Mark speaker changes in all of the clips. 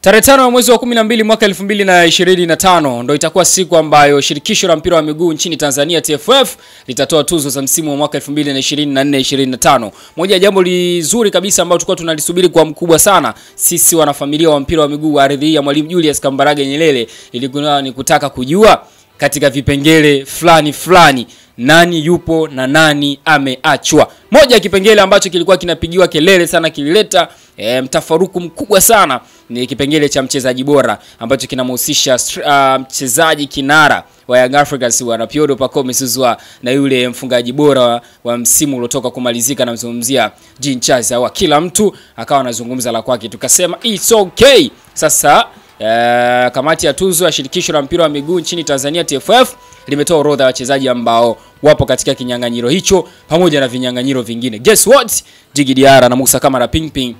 Speaker 1: Tarehe 5 ya mwezi wa 12 mwaka 2025 ndio itakuwa siku ambayo shirikisho la mpira wa miguu nchini Tanzania TFF litatoa tuzo za msimu wa mwaka 2024-2025. Moja ya jambo lizuri kabisa ambalo tulikuwa tunalisubiri kwa mkubwa sana sisi wanafamilia wa mpira wa miguu wa ardhi ya Mwalimu Julius Kambarage Nyerere ilikuwa ni kutaka kujua katika vipengele fulani nani yupo na nani ameachwa. Moja ya kipengele ambacho kilikuwa kinapigiwa kelele sana, kilileta mtafaruku mkubwa sana, ni kipengele cha mchezaji bora ambacho kinamhusisha mchezaji kinara wa Young Africans wa Piodo Pacome Zouzoua na yule mfungaji bora wa msimu uliotoka kumalizika, na mzungumzia Jean Charles. Wa kila mtu akawa anazungumza la kwake, tukasema it's okay. Sasa kamati ya tuzo ya shirikisho la mpira wa miguu nchini Tanzania TFF limetoa orodha ya wachezaji ambao wapo katika kinyang'anyiro hicho pamoja na vinyang'anyiro vingine. Guess what? Djigui Diarra na Musa Kamara Ping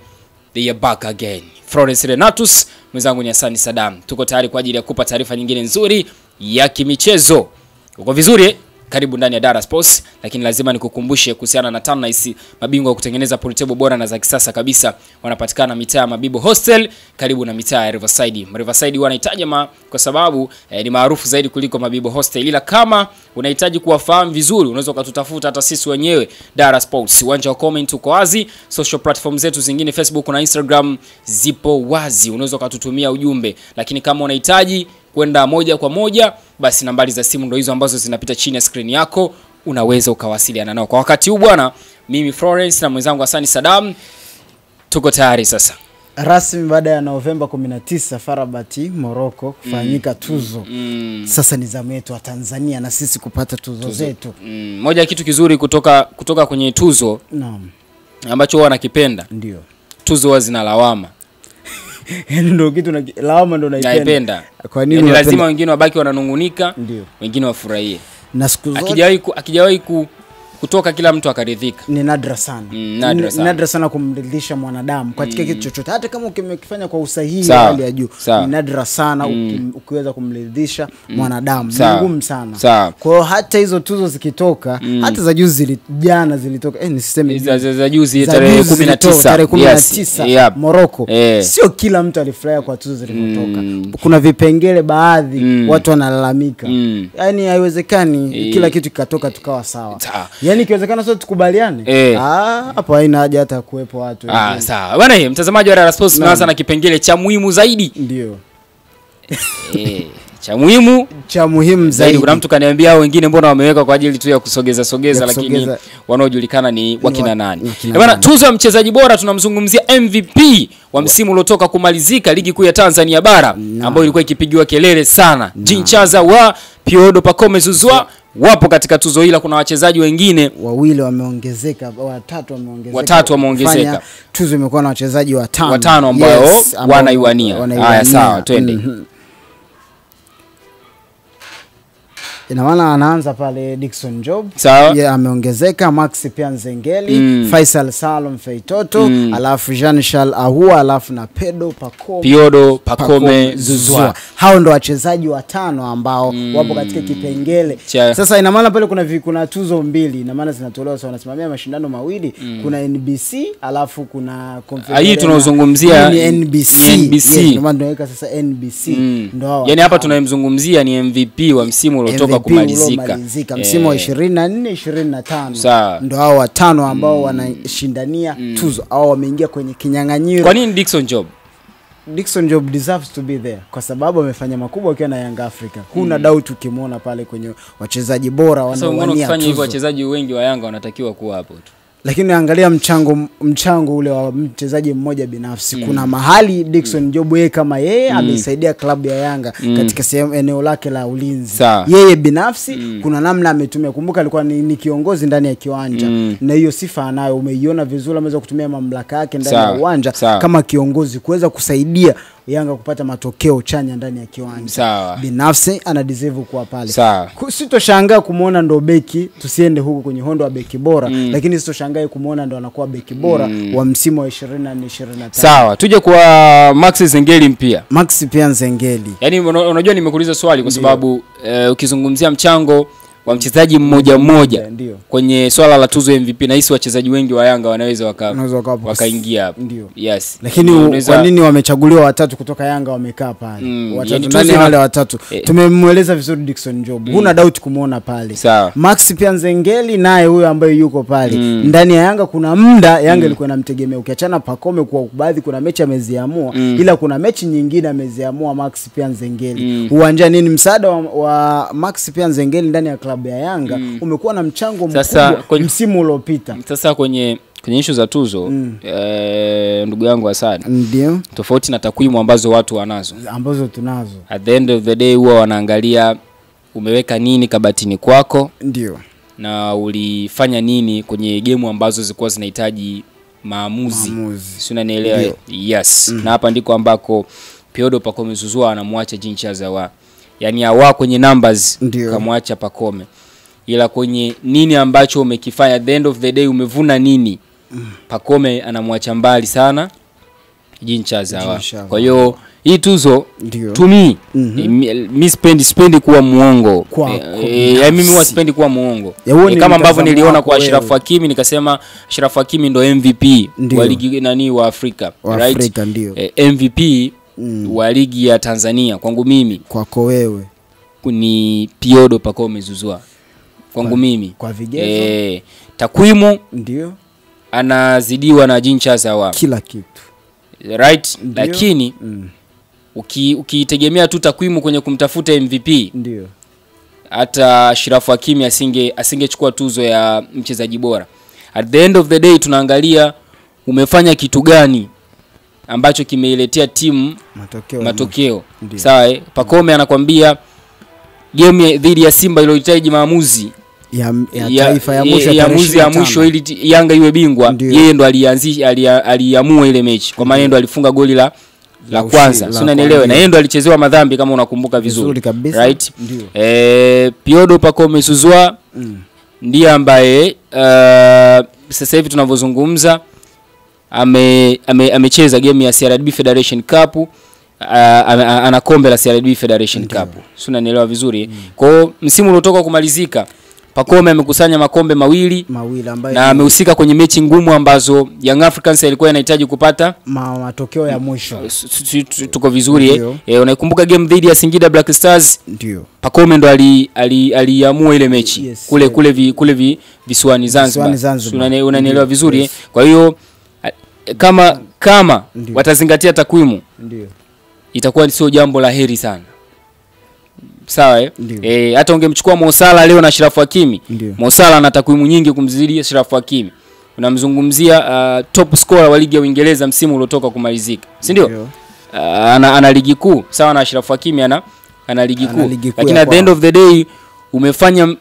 Speaker 1: they are back again. Florence Renatus, mwenzangu ni Hassan Saddam. Tuko tayari kwa ajili ya kukupa taarifa nyingine nzuri ya kimichezo. Uko vizuri? Karibu ndani ya Dara Sports, lakini lazima nikukumbushe kuhusiana na Tannice, mabingwa wa kutengeneza portable bora na za kisasa kabisa. Wanapatikana mitaa ya Mabibo Hostel karibu na mitaa ya Riverside. Riverside wanahitaji kwa sababu ni maarufu zaidi kuliko Mabibo Hostel. Ila kama unahitaji kuwafahamu vizuri, unaweza ukatutafuta hata sisi wenyewe Dara Sports. Uwanja wa comment uko wazi, social platform zetu zingine Facebook na Instagram zipo wazi. Unaweza ukatutumia ujumbe, lakini kama unahitaji kwenda moja kwa moja, basi nambari za simu ndio hizo ambazo zinapita chini ya screen yako, unaweza ukawasiliana nao. Kwa wakati huu bwana, mimi Florence na mwenzangu Hassan Saddam tuko tayari sasa.
Speaker 2: Rasmi baada ya Novemba 19 Farabati Morocco kufanyika tuzo. Sasa ni zamu yetu wa Tanzania na sisi kupata tuzo zetu.
Speaker 1: Moja ya kitu kizuri kutoka kwenye tuzo,
Speaker 2: naam,
Speaker 1: ambacho huwa nakipenda,
Speaker 2: ndio
Speaker 1: tuzo huwa zina lawama.
Speaker 2: Ndio kitu na lawama ndio naipenda.
Speaker 1: Kwa nini? Yani lazima wengine wabaki wananungunika, wengine wafurahie.
Speaker 2: Na siku zote
Speaker 1: akijawahi kutoka kila mtu akaridhika.
Speaker 2: Ni nadra sana. Nadra sana kumridhisha mwanadamu katika kitu chochote, hata kama ukifanya kwa usahihi hali ya juu. Ni nadra sana ukiweza kumridhisha mwanadamu. Ni ngumu sana. Kwa hiyo hata hizo tuzo zikitoka, hata za juzi jana zilitoka, ni system
Speaker 1: za juzi tarehe 19
Speaker 2: Morocco. Sio kila mtu alifurahia kwa tuzo zilizotoka. Kuna vipengele baadhi watu wanalalamika. Yaani haiwezekani kila kitu kikatoka tukawa sawa. Yaani ikiwezekana sote tukubaliane. Hapo haina haja hata kuwepo watu.
Speaker 1: Sawa. Bwana, mtazamaji wa Dara Sports, tunaanza na kipengele cha muhimu zaidi.
Speaker 2: Ndio.
Speaker 1: Cha muhimu zaidi. Kuna mtu kaniambia hao wengine mbona wameweka kwa ajili tu ya kusogeza lakini wanaojulikana ni wakina nani. Bwana, tuzo ya mchezaji bora tunamzungumzia MVP wa msimu uliotoka kumalizika ligi kuu ya Tanzania bara, ambayo ilikuwa ikipigiwa kelele sana. Jean Charles wa Piodo Pacome Zouzoua wapo katika tuzo hili. Kuna wachezaji wengine
Speaker 2: wawili wameongezeka, watatu wameongezeka. Tuzo imekuwa na wachezaji watano
Speaker 1: ambao wanaiwania. Haya, sawa, twende.
Speaker 2: Ina maana anaanza pale Dickson Job,
Speaker 1: yeye
Speaker 2: ameongezeka. Max pia Nzengeli, Faisal Salum Feitoto, alafu Jean Charles Ahoua, alafu na
Speaker 1: Piodo Pacome Zouzoua.
Speaker 2: Hao ndo wachezaji watano ambao wapo katika kipengele. Sasa ina maana pale kuna tuzo mbili, ina maana zinatolewa sawa, wanasimamia mashindano mawili. Kuna NBC alafu kuna
Speaker 1: hii tunazungumzia
Speaker 2: ni NBC. Ndio maana tunaweka sasa NBC. Ndio
Speaker 1: yani hapa tunayemzungumzia ni MVP wa msimu uliotoka kumalizika
Speaker 2: msimu wa 24-25. Ndio hao watano ambao wanashindania tuzo au wameingia kwenye kinyang'anyiro.
Speaker 1: Kwa nini Dickson Job
Speaker 2: deserves to be there? Kwa sababu amefanya makubwa akiwa na Young Africa. Kuna doubt ukimwona pale kwenye wachezaji bora wanaowania tuzo.
Speaker 1: Hivyo wachezaji wengi wa Yanga wanatakiwa kuwa hapo tu.
Speaker 2: Lakini angalia mchango ule wa mchezaji mmoja binafsi. Kuna mahali Dickson Job yeye kama yeye ameisaidia klabu ya Yanga katika sehemu eneo lake la ulinzi. Yeye binafsi kuna namna ametumia. Kumbuka alikuwa ni kiongozi ndani ya kiwanja. Na hiyo sifa anayo, umeiona vizuri, ameweza kutumia mamlaka yake ndani ya uwanja kama kiongozi kuweza kusaidia Yanga kupata matokeo chanya ndani ya kiwanja. Binafsi ana deserve kuwa pale. Sitoshangaa kumuona ndo beki, tusiende huko kwenye hondo wa beki bora, lakini sitoshangaa kumuona ndo anakuwa beki bora wa msimu wa 24-25.
Speaker 1: Sawa, tuje kwa Max Nzengeli mpia.
Speaker 2: Max pia Nzengeli.
Speaker 1: Yaani unajua nimekuuliza swali kwa sababu ukizungumzia mchango wa mchezaji mmoja mmoja kwenye swala la tuzo MVP, na hisi wachezaji wengi wa Yanga wanaweza wakaingia hapo. Yes.
Speaker 2: Lakini kwa nini wamechaguliwa watatu kutoka Yanga wamekaa pale? Watatu nani wale watatu? Tumemweleza vizuri Dickson Job. Huna doubt kumuona pale. Max pia Nzengeli naye huyo ambaye yuko pale. Ndani ya Yanga kuna muda Yanga ilikuwa inamtegemea. Ukiachana Pacome kwa baadhi kuna mechi ameziamua, ila kuna mechi nyingine ameziamua Max pia Nzengeli. Uwanjani ni msaada wa Max pia Nzengeli ndani ya klabu ya Yanga umekuwa na mchango mkubwa msimu uliopita.
Speaker 1: Sasa kwenye issue za tuzo ndugu yangu Hassan,
Speaker 2: ndio
Speaker 1: tofauti na takwimu ambazo watu wanazo,
Speaker 2: ambazo tunazo,
Speaker 1: at the end of the day huwa wanaangalia umeweka nini kabatini kwako,
Speaker 2: ndio,
Speaker 1: na ulifanya nini kwenye game ambazo zilikuwa zinahitaji maamuzi. Si unanielewa? Yes. Na hapa ndiko ambako Piodo Pacome Zouzoua anamwacha Jean Charles Ahoua. Yani Ahoua kwenye numbers kamwacha Pacome, ila kwenye nini ambacho umekifanya, at the end of the day umevuna nini, Pacome anamwacha mbali sana Jean Charles Ahoua. Kwa hiyo hii tuzo to me, mimi sipendi kuwa muongo. Mimi huwa sipendi kuwa muongo. Kama ambavyo niliona kwa Ashraf Hakimi nikasema Ashraf Hakimi ndo MVP wa ligi wa Afrika, right? MVP wa ligi ya Tanzania kwangu mimi.
Speaker 2: Kwako wewe
Speaker 1: ni Piodo Pacome Zouzoua. Kwangu mimi
Speaker 2: kwa vigezo
Speaker 1: takwimu
Speaker 2: ndio
Speaker 1: anazidiwa na Jean Charles Ahoua
Speaker 2: kila kitu,
Speaker 1: right? Lakini ukitegemea tu takwimu kwenye kumtafuta MVP,
Speaker 2: ndio
Speaker 1: hata Ashraf Hakimi asingechukua tuzo ya mchezaji bora. At the end of the day tunaangalia umefanya kitu gani ambacho kimeiletea timu matokeo. Sawa, Pacome anakuambia game dhidi ya Simba ilihitaji maamuzi
Speaker 2: ya taifa ya
Speaker 1: mwisho ili Yanga iwe bingwa. Yeye ndo aliamua ile mechi, kwa maana ndo alifunga goli la kwanza. Sio, unanielewa? Na yeye ndo alichezewa madhambi kama unakumbuka vizuri, right? Piodo Pacome Zouzoua ndiye ambaye sasa hivi tunavyozungumza amecheza game ya CRDB Federation Cup, ana kombe la CRDB Federation Cup. Sio, unanielewa vizuri? Kwa hiyo msimu uliotoka kumalizika Pacome amekusanya makombe mawili
Speaker 2: ambaye
Speaker 1: na amehusika kwenye mechi ngumu ambazo Young Africans ilikuwa inahitaji kupata
Speaker 2: matokeo ya mwisho.
Speaker 1: Tuko vizuri unaikumbuka game dhidi ya Singida Black Stars?
Speaker 2: Ndio.
Speaker 1: Pacome ndo aliamua ile mechi kule visiwani Zanzibar. Unanielewa vizuri? Kwa hiyo kama watazingatia takwimu,
Speaker 2: ndio,
Speaker 1: itakuwa sio jambo la heri sana. Sawa hata ungemchukua Mo Salah leo na Ashraf Hakimi, Mo Salah ana takwimu nyingi kumzidi Ashraf Hakimi. Unamzungumzia top scorer wa ligi ya Uingereza msimu uliotoka kumalizika, si ndio? Ana ligi kuu sawa na Ashraf Hakimi ana ligi kuu. Lakini at the end of the day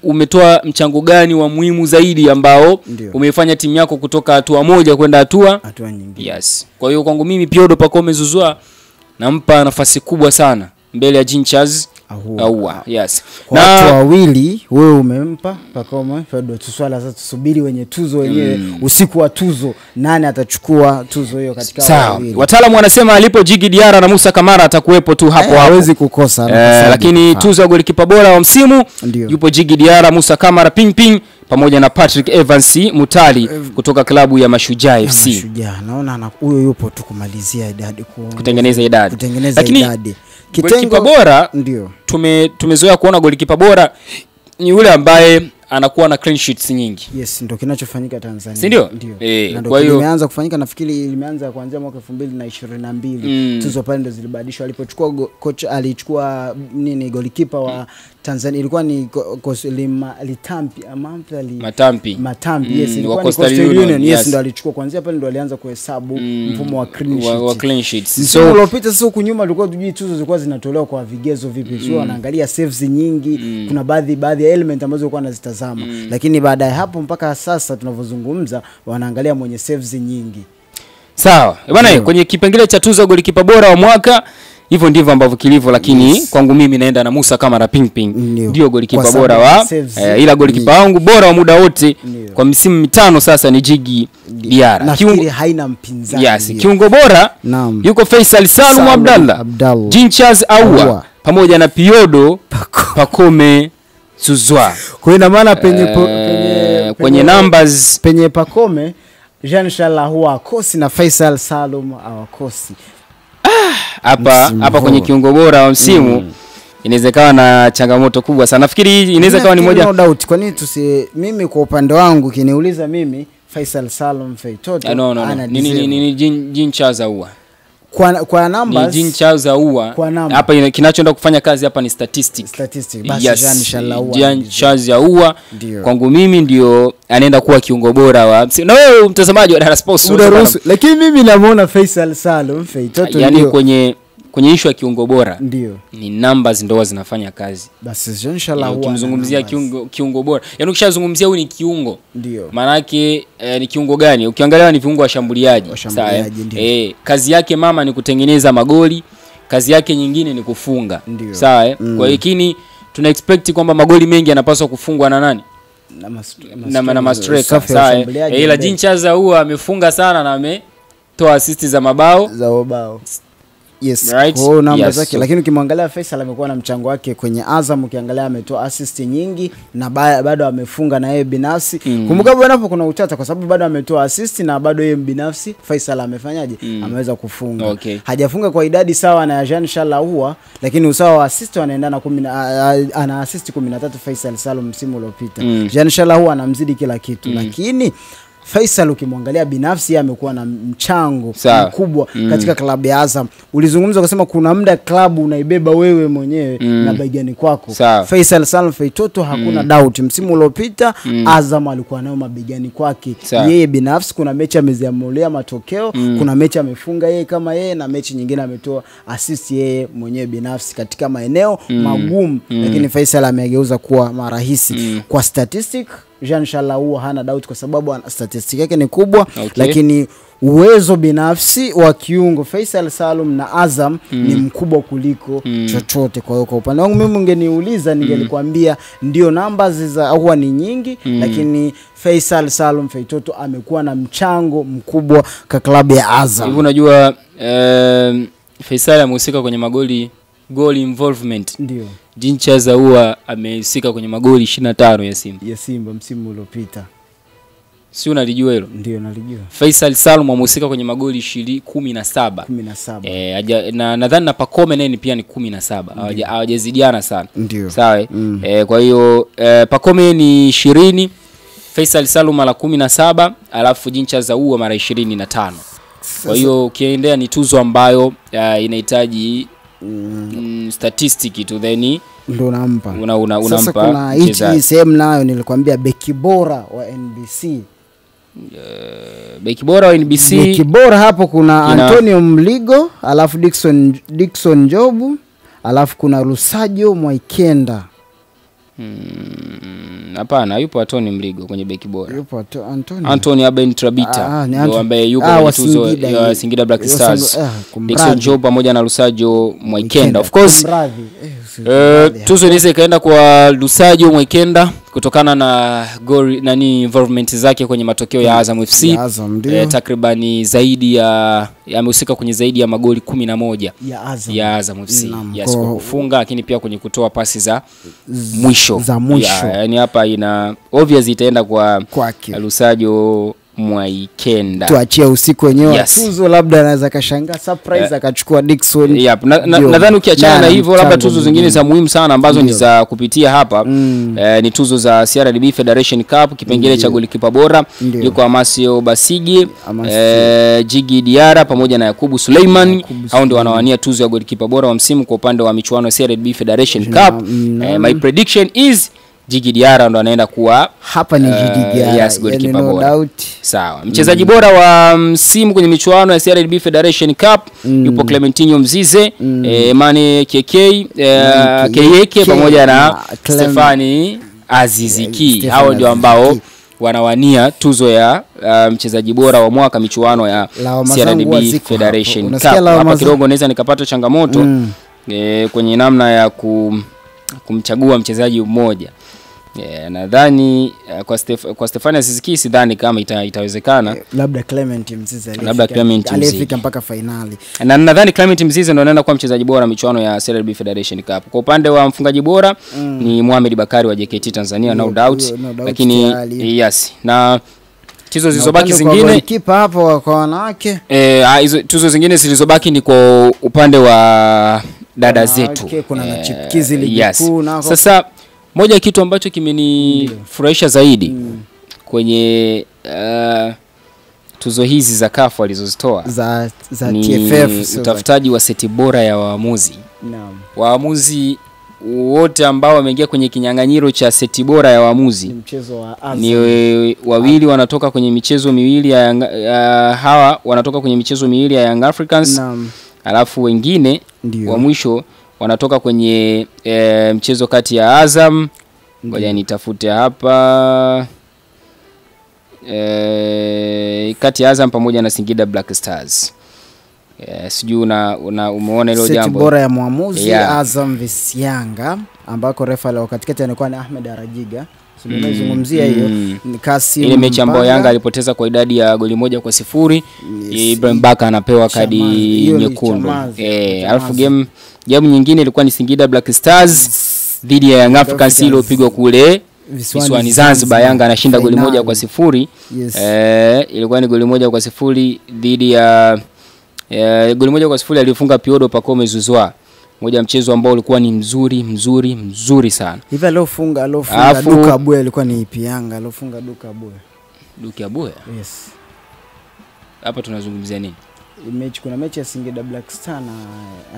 Speaker 1: umetoa mchango gani wa muhimu zaidi ambao umefanya timu yako kutoka hatua moja kwenda hatua
Speaker 2: nyingine?
Speaker 1: Yes. Kwa hiyo kwangu mimi Piodo Pacome Zouzoua nampa nafasi kubwa sana mbele ya Jean Charles Ahoua. Yes.
Speaker 2: Na watu wawili wewe umempa Pacome Piodo. Tuswala sasa, tusubiri wenye tuzo wenyewe usiku wa tuzo nani atachukua tuzo hiyo katika wawili.
Speaker 1: Wataalamu wanasema alipo Djigui Diarra na Musa Kamara atakuwepo tu hapo
Speaker 2: hawezi kukosa.
Speaker 1: Lakini tuzo ya golikipa bora wa msimu yupo Djigui Diarra, Musa Kamara, Ping pamoja na Patrick Evans Mutali kutoka klabu ya Mashujaa FC.
Speaker 2: Mashujaa naona huyo yupo tu kumalizia idadi,
Speaker 1: kutengeneza idadi.
Speaker 2: Lakini
Speaker 1: golikipa bora
Speaker 2: ndio
Speaker 1: tumezoea kuona golikipa bora ni yule ambaye anakuwa na clean sheets nyingi.
Speaker 2: Yes, ndio kinachofanyika Tanzania.
Speaker 1: Si ndio?
Speaker 2: Kwa hiyo imeanza kufanyika, nafikiri limeanza kuanzia mwaka 2022. Tuzo pale ndo zilibadilishwa alipochukua coach, alichukua golikipa wa Tanzania, ilikuwa ni Matampi. Yes, ilikuwa ni Coastal Union. Yes, ndo alichukua. Kuanzia pale ndo alianza kuhesabu mfumo wa
Speaker 1: clean sheets.
Speaker 2: So ulopita sasa huku nyuma tulikuwa tujui tuzo zilikuwa zinatolewa kwa vigezo vipi. Sio wanaangalia saves nyingi, kuna baadhi ya element ambazo walikuwa wanazitazama. Lakini baada ya hapo mpaka sasa tunavyozungumza wanaangalia mwenye saves nyingi.
Speaker 1: Sawa. Bwana, kwenye kipengele cha tuzo golikipa bora wa mwaka hivyo ndivyo ambavyo kilivyo, lakini kwangu mimi naenda na Musa Kamara Ping ndio golikipa bora wa ila golikipa wangu bora wa muda wote kwa misimu 5 sasa ni Djigui Diarra.
Speaker 2: Nafikiri haina mpinzani.
Speaker 1: Yes, kiungo bora yuko Faisal Salum Abdallah, Jean Charles Ahoua pamoja na Piodo Pacome Zuzwa.
Speaker 2: Kwa ina maana
Speaker 1: kwenye numbers
Speaker 2: penye Pacome Jean Charles huwa akosi na Faisal Salum awakosi.
Speaker 1: Hapa kwenye kiungo bora wa msimu inawezekana na changamoto kubwa sana. Nafikiri hii inaweza kawa ni moja.
Speaker 2: No doubt. Kwa nini mimi kwa upande wangu kiniuliza mimi Faisal Salum Feitoto
Speaker 1: ana nini Jean Charles Ahoua.
Speaker 2: Kwa numbers
Speaker 1: ni Jean Charles Ahoua. Hapa kinachoenda kufanya kazi hapa ni statistics.
Speaker 2: Basi
Speaker 1: Jean Charles Ahoua kwangu mimi ndio anaenda kuwa kiungo bora wa. Na wewe mtazamaji wa Dar Sports
Speaker 2: lakini mimi namuona Faisal Salum Feitoto
Speaker 1: yani kwenye issue ya kiungo bora
Speaker 2: ndio
Speaker 1: ni numbers ndio zinafanya kazi.
Speaker 2: Basi Jean Charles Ahoua
Speaker 1: ukimzungumzia kiungo bora, yani ukishazungumzia huyu ni kiungo,
Speaker 2: ndio
Speaker 1: maana yake ni kiungo gani? Ukiangalia ni viungo washambuliaji. Sawa, kazi yake mama ni kutengeneza magoli, kazi yake nyingine ni kufunga. Sawa, kwa hikini tuna expect kwamba magoli mengi yanapaswa kufungwa na nani? Na mastreka. Sawa, ila Jean Charles Ahoua amefunga sana na ametoa assist za mabao.
Speaker 2: Yes, right? Kwa namba zake. Lakini ukimwangalia Faisal amekuwa na mchango wake kwenye Azam, ukiangalia ametoa assist nyingi na bado amefunga na yeye binafsi. Kumbuka bwana hapo kuna utata kwa sababu bado ametoa assist na bado yeye binafsi Faisal amefanyaje? Ameweza kufunga. Hajafunga kwa idadi sawa na Jean Charles Ahoua, lakini usawa wa assist wanaendana ana assist 13 Faisal Salum msimu uliopita. Jean Charles Ahoua anamzidi kila kitu, lakini Faisal ukimwangalia binafsi amekuwa na mchango mkubwa katika klabu ya Azam. Ulizungumza kusema kuna muda klabu unaibeba wewe mwenyewe na begani kwako. Faisal Salum Feitoto hakuna doubt msimu uliopita Azam alikuwa nayo mabegani kwake. Yeye binafsi kuna mechi ameziamulia matokeo, kuna mechi amefunga yeye kama yeye na mechi nyingine ametoa assist yeye mwenyewe binafsi katika maeneo magumu, lakini Faisal amegeuza kuwa marahisi. Kwa statistic Jean Charles Ahoua hana doubt kwa sababu statistic yake ni kubwa, lakini uwezo binafsi wa kiungo Faisal Salum na Azam ni mkubwa kuliko chochote. Kwa hiyo kwa upande wangu mimi ungeniuliza ningelikwambia ndio numbers za Ahoua ni nyingi, lakini Faisal Salum Feitoto amekuwa na mchango mkubwa kwa klabu ya Azam.
Speaker 1: Hivi unajua Faisal amehusika kwenye goal involvement.
Speaker 2: Ndio.
Speaker 1: Jean Charles Ahoua amehusika kwenye magoli 25
Speaker 2: ya Simba msimu uliopita.
Speaker 1: Si unalijua hilo?
Speaker 2: Ndio nalijua.
Speaker 1: Faisal Salum amehusika kwenye magoli 17. Na nadhani na Pacome naye pia ni 17. Hawajazidiana sana. Sawa. Kwa hiyo Pacome ni 20, Faisal Salum mara 17, alafu Jean Charles Ahoua mara 25. Kwa hiyo ukiendea ni tuzo ambayo inahitaji statistic tu then
Speaker 2: ndo nampa.
Speaker 1: Unampa.
Speaker 2: Sasa kuna hii sehemu nayo nilikwambia beki bora wa NBC.
Speaker 1: Beki bora wa NBC.
Speaker 2: Beki bora hapo kuna Antonio Mligo, alafu Dickson Jobu, alafu kuna Lusajo Mwaikenda.
Speaker 1: Hapana, yupo Antonio Mligo kwenye beki bora.
Speaker 2: Yupo
Speaker 1: Antonio Aben Trabita ndio ambaye yupo kwenye tuzo ya Singida Black Stars. Dickson Job pamoja na Lusajo Mwaikenda. Of course tuzo inaweza ikaenda kwa Lusajo Mwaikenda kutokana na involvement zake kwenye matokeo ya Azam FC. Takribani zaidi ya amehusika kwenye zaidi ya magoli 11 ya Azam FC. Yes, kwa kufunga lakini pia kwenye kutoa pasi za mwisho. Yani hapa ina obviously itaenda kwa Lusajo Mwaikenda.
Speaker 2: Tuachie usiku wenyewe tuzo, labda anaweza kashangaa surprise akachukua Dickson.
Speaker 1: Nadhani ukiachana na hivyo labda tuzo zingine za muhimu sana ambazo ni za kupitia hapa ni tuzo za CRDB Federation Cup kipengele cha golikipa bora. Yuko Amasio Basigi, Jigi Diara pamoja na Yakubu Suleiman. Hao ndio wanawania tuzo ya golikipa bora wa msimu kwa upande wa michuano ya CRDB Federation Cup. My prediction is Jigi Diara ndo anaenda kuwa
Speaker 2: hapa ni Jigi Diara.
Speaker 1: Yes, goalkeeper bora. Sawa. Mchezaji bora wa msimu kwenye michuano ya CRDB Federation Cup yupo Clementino Mzize, Mane KK pamoja na Stefani Aziziki. Hao ndio ambao wanawania tuzo ya mchezaji bora wa mwaka michuano ya CRDB Federation Cup. Hapa kidogo naweza nikapata changamoto kwenye namna ya kumchagua mchezaji mmoja. Nadhani kwa Stefania Aziz Ki sidhani kama itawezekana.
Speaker 2: Labda Clement Mzize alifika mpaka finali.
Speaker 1: Na nadhani Clement Mzize ndio anaenda kuwa mchezaji bora michuano ya CRB Federation Cup. Kwa upande wa mfungaji bora ni Mohamed Bakari wa JKT Tanzania, no doubt. Lakini yes, na tuzo zilizobaki zingine
Speaker 2: kipa hapo kwa wanawake,
Speaker 1: hizo tuzo zingine zilizobaki ni kwa upande wa dada zetu.
Speaker 2: Kuna na chipkizi ligi kuu nako.
Speaker 1: Sasa moja ya kitu ambacho kimenifurahisha zaidi kwenye tuzo hizi za CAF walizozitoa
Speaker 2: za
Speaker 1: TFF, utafutaji wa seti bora ya waamuzi.
Speaker 2: Naam.
Speaker 1: Waamuzi wote ambao wameingia kwenye kinyang'anyiro cha seti bora ya waamuzi
Speaker 2: mchezo wa Azam,
Speaker 1: ni wawili wanatoka kwenye michezo miwili hawa wanatoka kwenye michezo miwili ya Young Africans.
Speaker 2: Naam.
Speaker 1: Alafu wengine wa mwisho wanatoka kwenye mchezo kati ya Azam, ngoja nitafute hapa, kati ya Azam pamoja na Singida Black Stars. Sijui umeona hilo jambo.
Speaker 2: Seti bora ya muamuzi Azam vs Yanga, ambako refa leo katikati anakuwa ni Ahmed Arajiga. Tunazungumzia hiyo Kasim. Ile
Speaker 1: mechi ambayo Yanga alipoteza kwa idadi ya goli 1-0, Ibrahim Baka anapewa kadi nyekundu. Alafu game nyingine ilikuwa ni Singida Black Stars dhidi ya Young Africans iliyopigwa kule visiwani Zanzibar. Yanga anashinda goli 1-0. Ilikuwa ni goli 1-0 dhidi ya goli 1-0 alifunga Piodo Pacome Zouzoua. Moja mchezo ambao ulikuwa ni mzuri sana.
Speaker 2: Hivi alofunga Duka Abuya ilikuwa ni ipi? Yanga alofunga Duka Abuya. Yes.
Speaker 1: Hapa tunazungumzia nini?
Speaker 2: Mechi, kuna mechi ya Singida Black Star na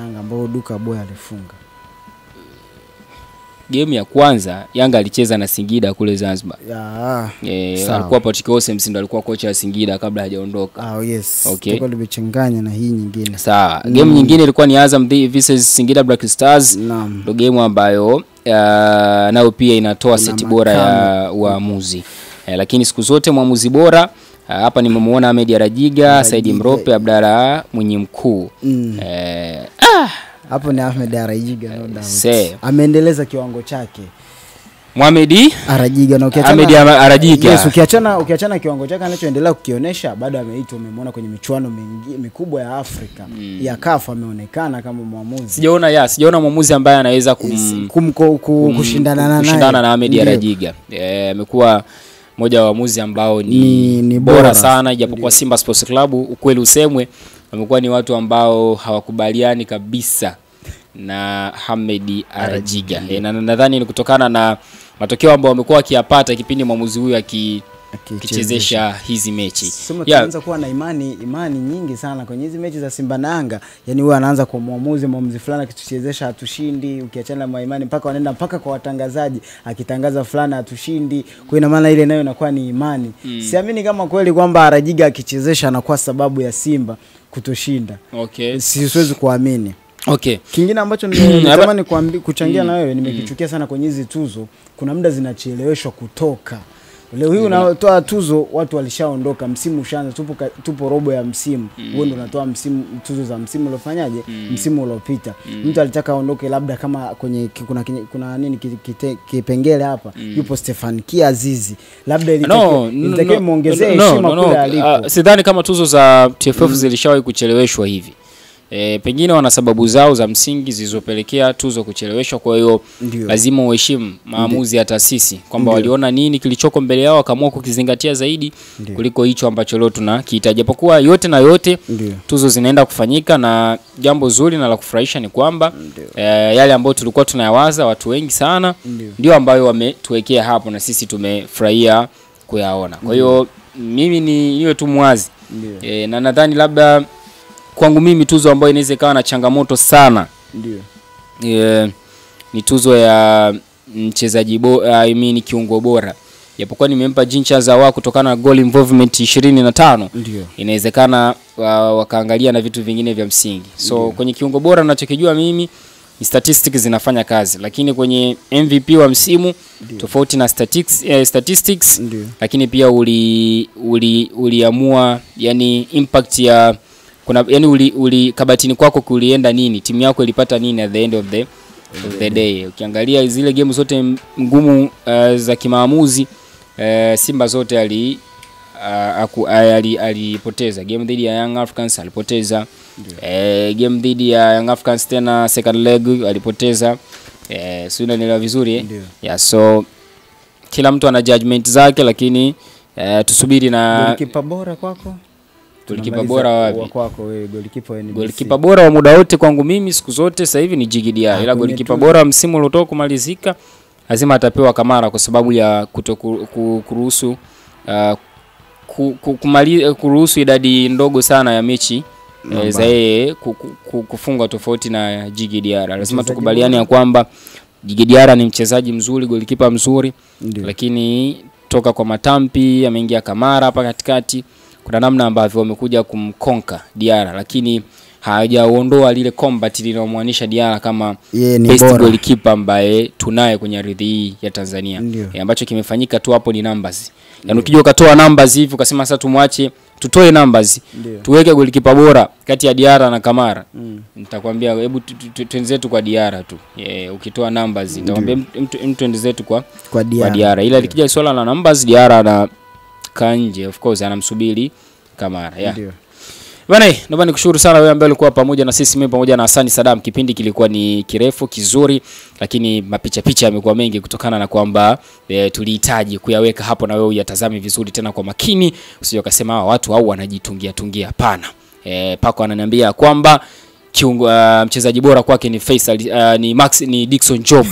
Speaker 2: Yanga ambao Duka Abuya alifunga.
Speaker 1: Game ya kwanza Yanga alicheza na Singida kule Zanzibar. Alikuwa Patrick Osems ndo alikuwa kocha wa Singida kabla hajaondoka.
Speaker 2: Yes.
Speaker 1: Okay.
Speaker 2: Tulikuwa limechanganya na hii nyingine.
Speaker 1: Sawa. Game nyingine ilikuwa ni Azam vs Singida Black Stars. Ndio game ambayo nao pia inatoa seti bora ya waamuzi. Lakini siku zote mwamuzi bora hapa nimemuona Ahmed Arajiga, Saidi Mrope, Abdalla Mwinyi Mkuu.
Speaker 2: Hapo ni Ahmed Arajiga, no doubt. Ameendeleza kiwango chake.
Speaker 1: Mohamed
Speaker 2: Arajiga, na ukiachana kiwango chake anachoendelea kukionyesha, bado ameitwa, umemwona kwenye michuano mikubwa ya Afrika ya CAF, ameonekana kama mwamuzi.
Speaker 1: Sijaona mwamuzi ambaye anaweza
Speaker 2: kushindana
Speaker 1: na Ahmed Arajiga. Amekuwa moja wa waamuzi ambao ni bora sana, japokuwa Simba Sports Club ukweli usemwe wamekuwa ni watu ambao hawakubaliani kabisa na Ahmed Arajiga. Na nadhani ni kutokana na matokeo ambayo wamekuwa wakiyapata kipindi mwamuzi huyu akichezesha hizi mechi.
Speaker 2: Sema tunaanza kuwa na imani nyingi sana kwenye hizi mechi za Simba na Yanga. Yaani huwa anaanza kwa mwamuzi fulani akituchezesha hatushindi, ukiachana na imani mpaka wanaenda mpaka kwa watangazaji, akitangaza fulani hatushindi. Kwa ina maana ile nayo inakuwa ni imani. Siamini kama kweli kwamba Arajiga akichezesha anakuwa sababu ya Simba kutoshinda.
Speaker 1: Okay.
Speaker 2: Siwezi kuamini.
Speaker 1: Okay.
Speaker 2: Kingine ambacho nimetamani kuchangia na wewe, nimekichukia sana kwenye hizi tuzo, kuna muda zinacheleweshwa kutoka. Leo hii unatoa tuzo watu walishaondoka, msimu ushaanza, tupo robo ya msimu. Wewe ndio unatoa tuzo za msimu uliofanyaje, msimu uliopita. Mtu alitaka aondoke, labda kama kwenye kuna nini kipengele hapa, yupo Stefan Kiazizi, labda ilitakiwa muongezee heshima kule alipo.
Speaker 1: Sidhani kama tuzo za TFF zilishawahi kucheleweshwa hivi. Pengine wana sababu zao za msingi zilizopelekea tuzo kucheleweshwa. Kwa hiyo lazima uheshimu maamuzi ya taasisi kwamba waliona nini kilichoko mbele yao akaamua kukizingatia zaidi kuliko hicho ambacho leo tunakihitaji. Japokuwa yote na yote tuzo zinaenda kufanyika, na jambo zuri na la kufurahisha ni kwamba yale ambayo tulikuwa tunayawaza watu wengi sana ndio ambayo wametuwekea hapo na sisi tumefurahia kuyaona. Kwa hiyo mimi ni hiyo tu mwazi. Na nadhani labda kwangu mimi tuzo ambayo inaweza ikawa na changamoto sana ni tuzo ya mchezaji bora, kiungo bora. Japokuwa nimempa Jincha Zawa kutokana na goal involvement 25, inawezekana wakaangalia na vitu vingine vya msingi. So kwenye kiungo bora ninachokijua mimi ni statistics zinafanya kazi, lakini kwenye MVP wa msimu tofauti na statistics lakini pia uliamua yani impact ya kuna yani kabatini kwako kulienda nini, timu yako ilipata nini at the end of the of the day. Ukiangalia zile game zote ngumu za kimaamuzi, Simba zote alipoteza. Game dhidi ya Young Africans alipoteza. Game dhidi ya Young Africans tena second leg alipoteza. Sio ndio vizuri yeah, so kila mtu ana judgment zake, lakini tusubiri na
Speaker 2: goalkeeper bora kwako.
Speaker 1: Goalkeeper bora wapi?
Speaker 2: Kwako wewe goalkeeper wa NBC.
Speaker 1: Goalkeeper bora wa muda wote kwangu mimi siku zote sasa hivi ni Djigui Diarra. Ila goalkeeper bora msimu uliotoka kumalizika lazima atapewa Kamara kwa sababu ya kuruhusu kuruhusu idadi ndogo sana ya mechi za yeye kufunga tofauti na Djigui Diarra. Lazima tukubaliane ya kwamba Djigui Diarra ni mchezaji mzuri, goalkeeper mzuri. Lakini toka kwa Matampi ameingia Kamara hapa katikati, kuna namna ambavyo wamekuja kumkonka Diarra, lakini hajaondoa lile combat linalomwanisha Diarra kama best goalkeeper ambaye tunaye kwenye ardhi hii ya Tanzania. Ambacho kimefanyika tu hapo ni numbers. Yaani ukija ukatoa numbers hivi ukasema sasa tumwache tutoe numbers, tuweke goalkeeper bora kati ya Diarra na Kamara, nitakwambia hebu twenzetu kwa Diarra tu. Ukitoa numbers nitakwambia mtu twenzetu kwa Diarra. Ila likija swala la numbers, Diarra na kanje of course anamsubiri Kamara. Bwana, naomba nikushukuru sana wewe ambaye ulikuwa pamoja na sisi, mimi pamoja na Hassan Saddam. Kipindi kilikuwa ni kirefu kizuri, lakini mapicha yamekuwa mengi kutokana na kwamba tulihitaji kuyaweka hapo na wewe uyatazame vizuri tena kwa makini, usije ukasema watu au wanajitungia. Hapana. Pako ananiambia kwamba mchezaji bora kwake ni Faisal, ni Dickson Job.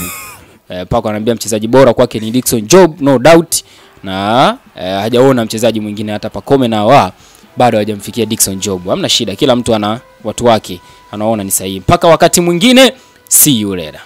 Speaker 1: Pako ananiambia mchezaji bora kwake ni Dickson Job, no doubt, na hajaona mchezaji mwingine hata Pacome na bado hajamfikia Dickson Job. Hamna shida, kila mtu ana watu wake anaona ni sahihi. Mpaka wakati mwingine, see you later.